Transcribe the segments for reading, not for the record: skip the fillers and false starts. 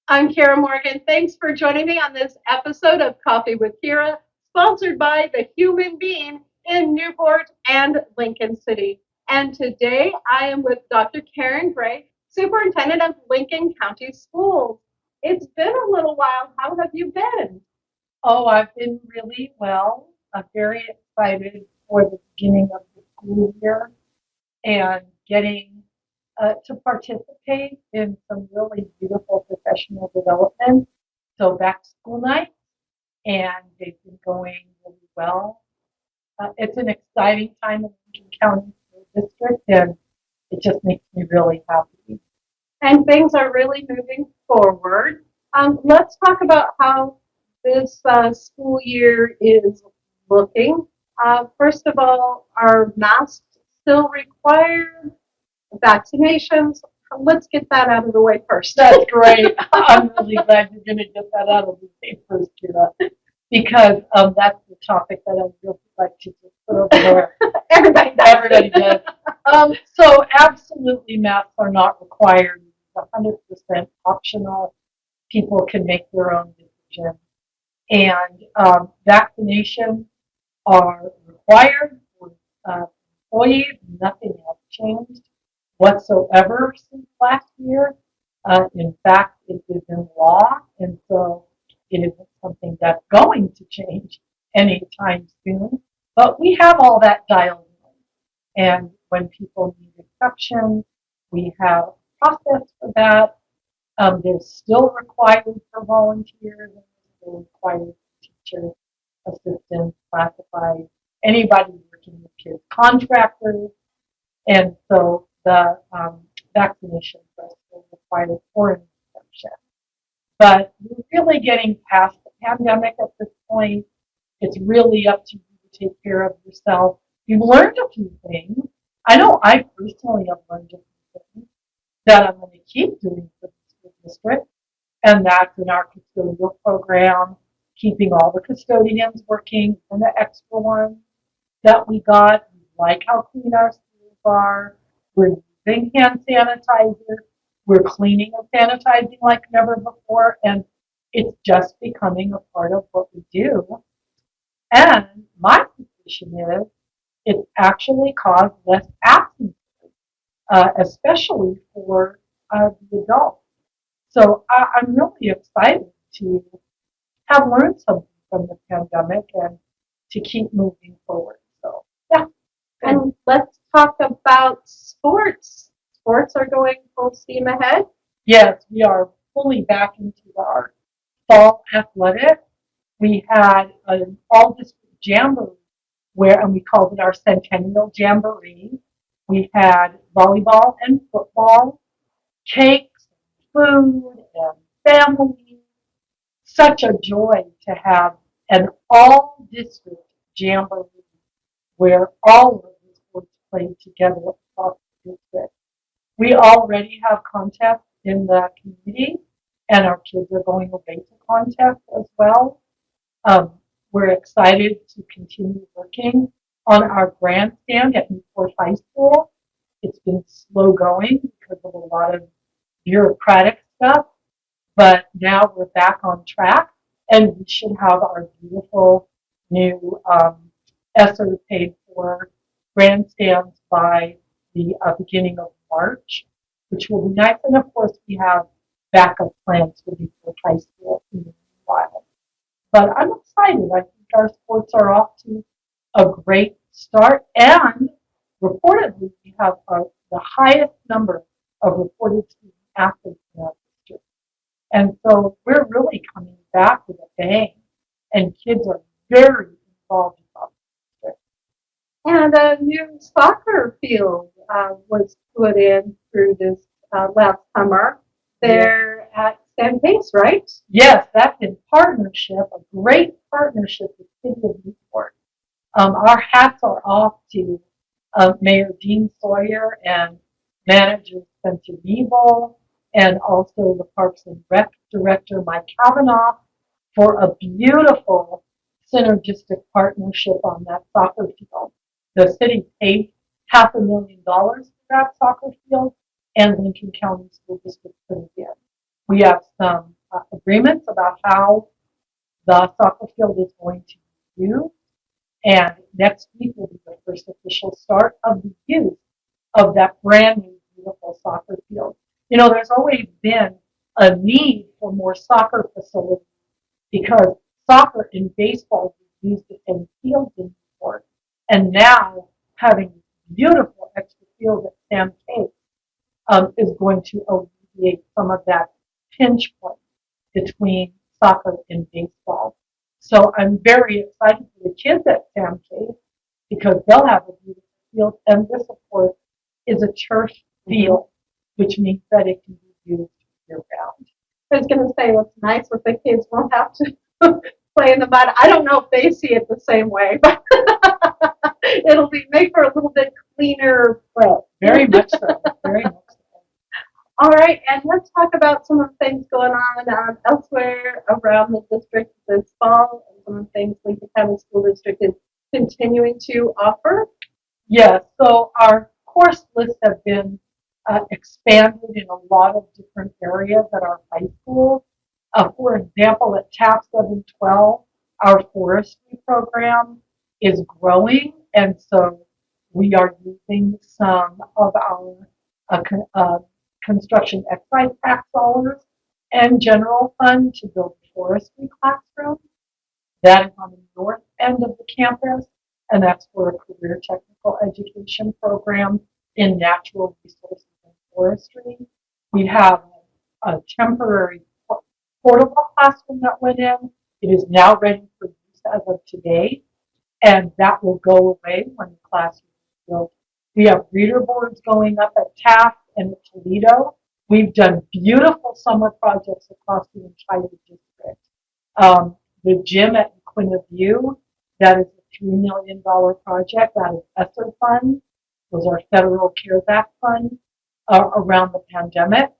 I'm Kiera Morgan. Thanks for joining me on this episode of Coffee with Kiera, sponsored by the Human Being in Newport and Lincoln City. And today I am with Dr. Karen Gray, Superintendent of Lincoln County Schools. It's been a little while. How have you been? Oh, I've been really well. I'm very excited for the beginning of the school year and getting to participate in some really beautiful professional development. So back to school night, and they've been going really well. It's an exciting time in Lincoln County School District, and it just makes me really happy. And things are really moving forward. Let's talk about how this school year is looking. First of all, are masks still required? Vaccinations? Let's get that out of the way first. That's great. I'm really glad you're going to get that out of the way first, Kira, because that's the topic that I really like to just put over there. Everybody does. So absolutely, masks are not required. It's 100% optional. People can make their own decision. And vaccinations are required for employees. Nothing has changed whatsoever since last year. In fact, it is in law, and so it isn't something that's going to change anytime soon. But we have all that dialed in. And when people need exceptions, we have a process for that. There's still required for volunteers, and still required for teachers, assistants, classified, anybody working with kids, contractors, and so the vaccinations are still required for an exemption. But we're really getting past the pandemic at this point. It's really up to you to take care of yourself. You've learned a few things. I know I personally have learned a few things that I'm going to keep doing for the school district, and that's in our custodial program, keeping all the custodians working and the extra ones that we got. We like how clean our schools are. We're using hand sanitizer. We're cleaning and sanitizing like never before, and it's just becoming a part of what we do. And my suspicion is it's actually caused less absence, especially for the adults. So I'm really excited to have learned something from the pandemic and to keep moving forward. So, yeah. And let's talk about sports. Sports are going full steam ahead. Yes, we are fully back into our fall athletics. We had an all district jamboree and we called it our Centennial Jamboree. We had volleyball and football, cakes, food, and family. Such a joy to have an all district jamboree where all of the sports played together across the district. We already have contests in the community, and our kids are going away to contests as well. We're excited to continue working on our grandstand at Newport High School. It's been slow going because of a lot of bureaucratic stuff, but now we're back on track, and we should have our beautiful new ESSER paid for grandstands by the beginning of March, which will be nice. And of course, we have backup plans for Newport High School in the meanwhile. But I'm excited. I think our sports are off to a great start, and reportedly, we have the highest number of reported student athletes in our district. And so we're really coming back with a bang, and kids are very involved in our district. And a new soccer field was put in through this last summer there at San Pace, right? Yes, that's in partnership, a great partnership with City of Newport. Our hats are off to Mayor Dean Sawyer and Manager Spencer Neville, and also the Parks and Rec Director Mike Kavanaugh for a beautiful synergistic partnership on that soccer field. The city paid $500,000 for that soccer field, and Lincoln County School District put it in. We have some agreements about how the soccer field is going to be used. And next week will be the first official start of the use of that brand new beautiful soccer field. You know, there's always been a need for more soccer facilities because soccer and baseball is used in fields in Newport. And now having beautiful extra field at Sam Case is going to alleviate some of that pinch point between soccer and baseball. So I'm very excited for the kids at Sam Case because they'll have a beautiful field, and this, of course, is a turf field, which means that it can be used year round. I was going to say what's nice with the kids won't have to play in the mud. I don't know if they see it the same way, but it'll be make for a little bit cleaner. Well, very much so. Very much so. All right, and let's talk about some of the things going on elsewhere around the district this fall and some of the things Lincoln County School District is continuing to offer. Yes, so our course lists have been expanded in a lot of different areas at our high school. For example, at TAP 712, our forestry program is growing, and so we are using some of our construction excise tax dollars and general fund to build a forestry classroom. That is on the north end of the campus, and that's for a career technical education program in natural resources and forestry. We have a temporary portable classroom that went in. It is now ready for use as of today, and that will go away when the classroom is built. We have reader boards going up at Taft and at Toledo. We've done beautiful summer projects across the entire district. The gym at Quinta View, that is a $3 million project out of ESSER funds. Those are federal CARES Act funds around the pandemic.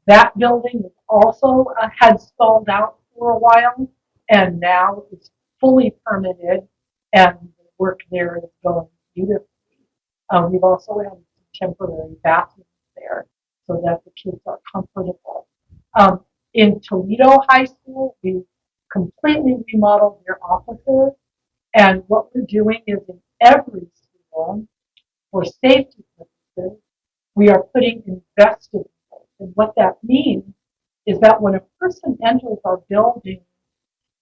That building is also had stalled out for a while, and now it's fully permitted, and the work there is going beautifully. We've also added some temporary bathrooms there so that the kids are comfortable. In Toledo High School, we completely remodeled their offices, and what we're doing is in every school, for safety purposes, we are putting in vestibules. And what that means is that when a person enters our building,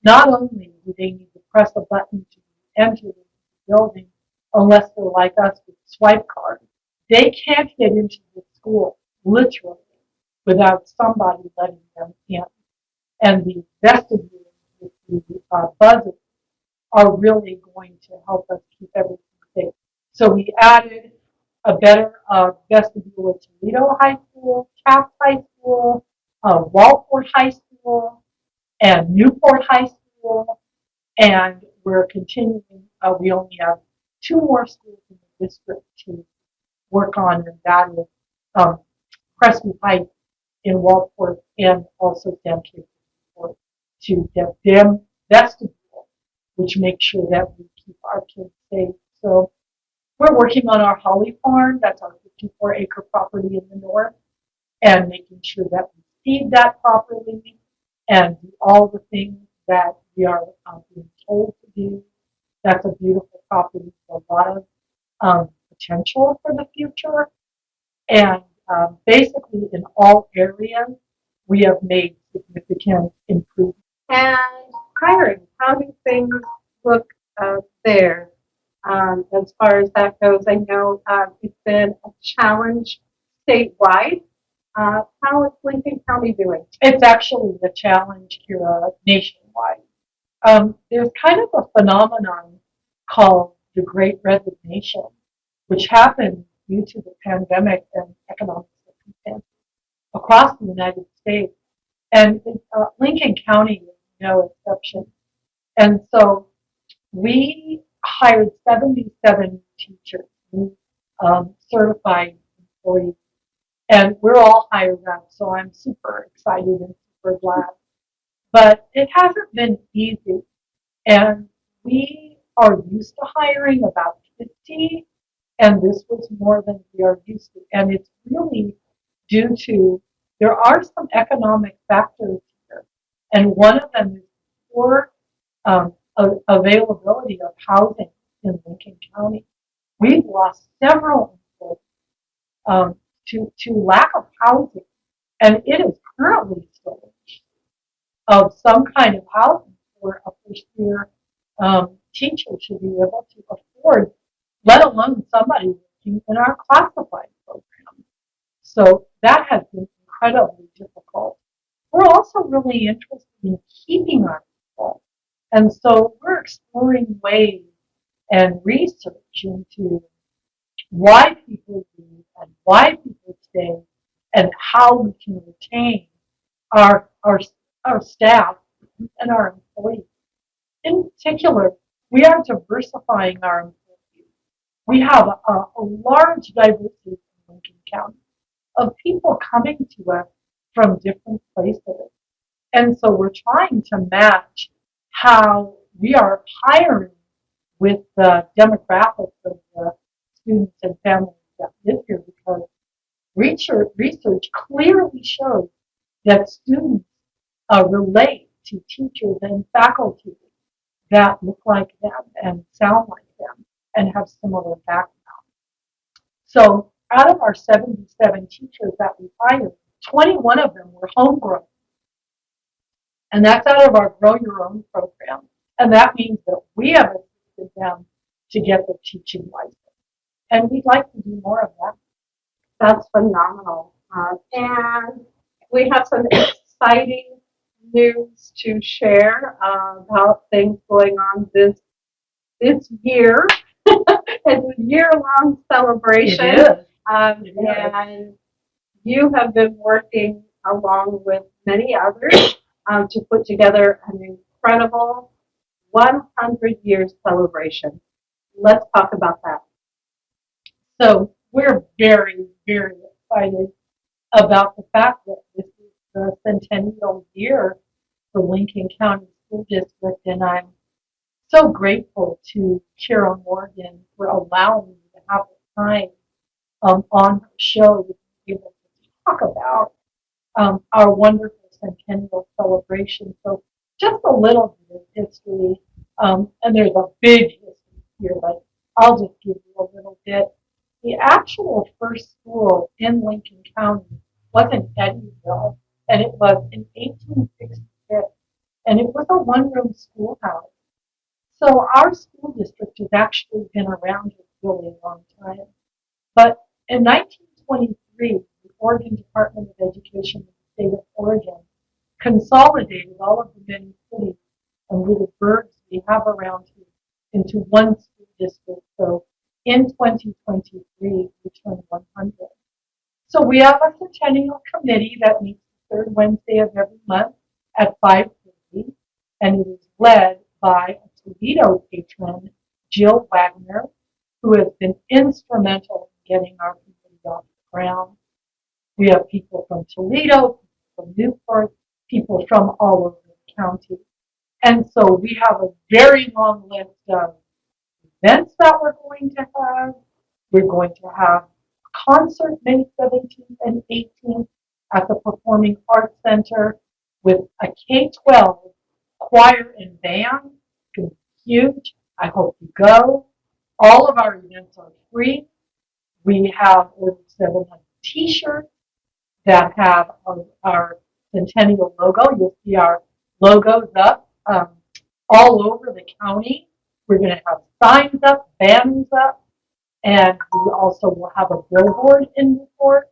not only do they need to press a button to enter the building, unless they're like us with swipe cards, they can't get into the school, literally, without somebody letting them in. And the vestibules with the buzzers are really going to help us keep everything safe. So we added a better vestibule at Toledo High School, Taft High School, Walport High School, and Newport High School, and we're continuing. We only have 2 more schools in the district to work on, and that is Crestview Heights in Walport and also Sam Case to get them vestibule, which makes sure that we keep our kids safe. So we're working on our Holly Farm, that's our 54-acre property in the north, and making sure that we feed that properly and do all the things that we are being told to do. That's a beautiful property with a lot of potential for the future. And basically in all areas, we have made significant improvements. And hiring, how do things look there as far as that goes? I know it's been a challenge statewide. How is Lincoln County doing? It's actually the challenge here nationwide. There's kind of a phenomenon called the Great Resignation, which happened due to the pandemic and economic circumstances across the United States. And Lincoln County is no exception. And so we hired 77 teachers, certified employees, and we're all hired up, so I'm super excited and super glad. But it hasn't been easy, and we are used to hiring about 50, and this was more than we are used to. And it's really due to there are some economic factors here, and one of them is poor availability of housing in Lincoln County. We've lost several employees to lack of housing, and it is currently still of some kind of housing for a first-year teacher to be able to afford, let alone somebody working in our classified program. So that has been incredibly difficult. We're also really interested in keeping our people. And so we're exploring ways and research into why people leave and why people stay and how we can retain our, our, our staff and our employees. In particular, we are diversifying our employees. We have a large diversity in Lincoln County of people coming to us from different places. And so we're trying to match how we are hiring with the demographics of the students and families that live here, because research clearly shows that students relate to teachers and faculty that look like them and sound like them and have similar backgrounds. So out of our 77 teachers that we hired, 21 of them were homegrown. And that's out of our Grow Your Own program. And that means that we have assisted them to get their teaching license. And we'd like to do more of that. That's phenomenal. And we have some exciting news to share about things going on this year. It's a year-long celebration. It is. And you have been working along with many others to put together an incredible 100 years celebration. Let's talk about that. So we're very, very excited about the fact that this is the centennial year for Lincoln County School District, and I'm so grateful to Kiera Morgan for allowing me to have the time on her show to be able to talk about our wonderful centennial celebration. So just a little bit of history, and there's a big history here, but I'll just give you a little bit. The actual first school in Lincoln County was in Eddyville, and it was in 1866, and it was a one-room schoolhouse. So our school district has actually been around a really long time. But in 1923, the Oregon Department of Education in the state of Oregon consolidated all of the many cities and little burgs we have around here into one school district. So in 2023, we turned 100. So we have a Centennial committee that meets the third Wednesday of every month at 5:30, and it is led by a Toledo patron, Jill Wagner, who has been instrumental in getting our committee off the ground. We have people from Toledo, people from Newport, people from all over the county. And so we have a very long list of events that we're going to have. We're going to have a concert May 17th and 18th at the Performing Arts Center with a K-12 choir and band. It's going to be huge. I hope you go. All of our events are free. We have over 700 t-shirts that have our Centennial logo. You'll see our logos up all over the county. We're going to have signs up, banners up, and we also will have a billboard in Newport.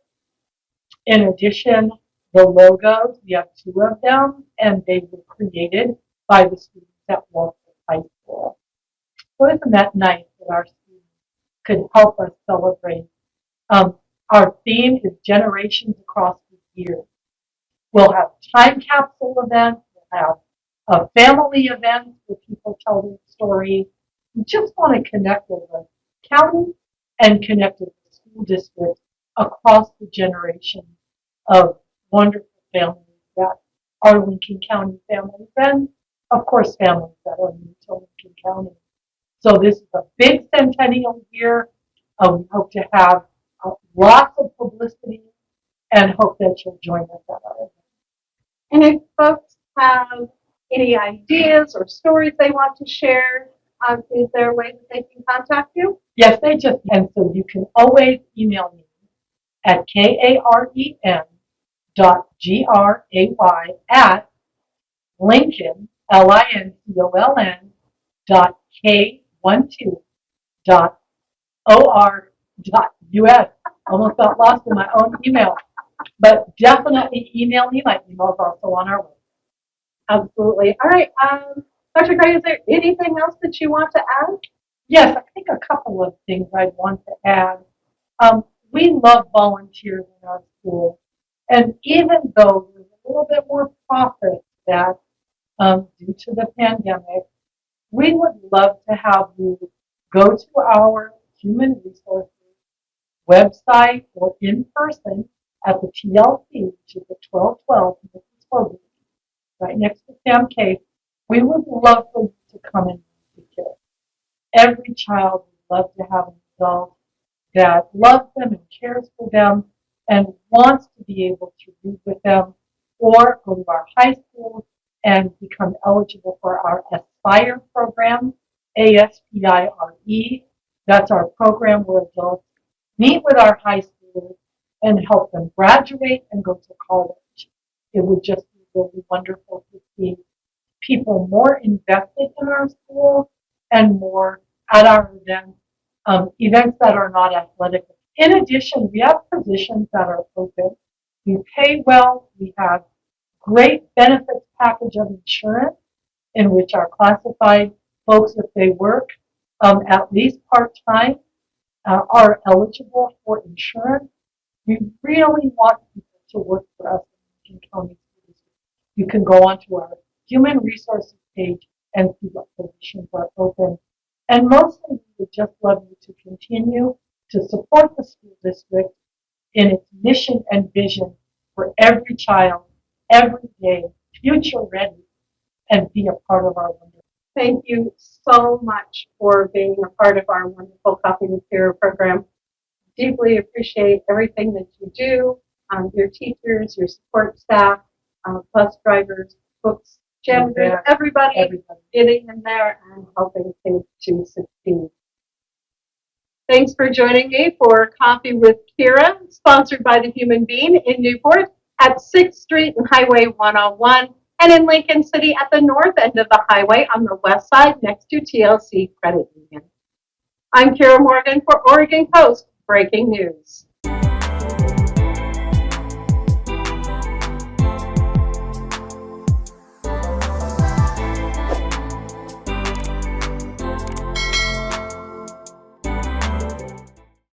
In addition, the logos, we have 2 of them, and they were created by the students at Walford High School. So isn't that nice that our students could help us celebrate? Our theme is Generations Across the Years. We'll have time capsule events, we'll have family events where people tell their stories. We just want to connect with the county and connect with the school district across the generations of wonderful families that are Lincoln County families, and of course families that are new to Lincoln County. So this is a big centennial year. We hope to have lots of publicity and hope that you'll join us at our event. And if folks have any ideas or stories they want to share, is there a way that they can contact you? Yes, they just can. So you can always email me at karen.gray@Lincoln, LINCOLN, K12.or.us. Almost got lost in my own email. But definitely email me. My email is also on our website. Absolutely. All right. Dr. Gray, is there anything else that you want to add? Yes, I think a couple of things I'd want to add. We love volunteers in our school. And even though there's a little bit more profit that due to the pandemic, we would love to have you go to our human resources website or in person at the TLC, which is at 1212 Mrs. Hogan, right next to Sam Case. We would love for you to come and meet the kids. Every child would love to have an adult that loves them and cares for them and wants to be able to read with them or go to our high schools and become eligible for our Aspire program, ASPIRE. That's our program where adults meet with our high schoolers and help them graduate and go to college. It would just be really wonderful to see people more invested in our schools and more at our events, events that are not athletic. In addition, we have positions that are open. We pay well. We have great benefits package of insurance in which our classified folks, if they work at least part-time, are eligible for insurance. We really want people to work for us in Lincoln County Schools. You can go onto our human resources page and see what positions are open. And mostly, we would just love you to continue to support the school district in its mission and vision for every child, every day, future ready, and be a part of our wonderful. Thank you so much for being a part of our wonderful Coffee with Kiera program. Deeply appreciate everything that you do, your teachers, your support staff, bus drivers, books, janitors, everybody getting in there and helping kids to succeed. Thanks for joining me for Coffee with Kiera, sponsored by the Human Being in Newport at 6th Street and Highway 101, and in Lincoln City at the north end of the highway on the west side next to TLC Credit Union. I'm Kiera Morgan for Oregon Coast Breaking News.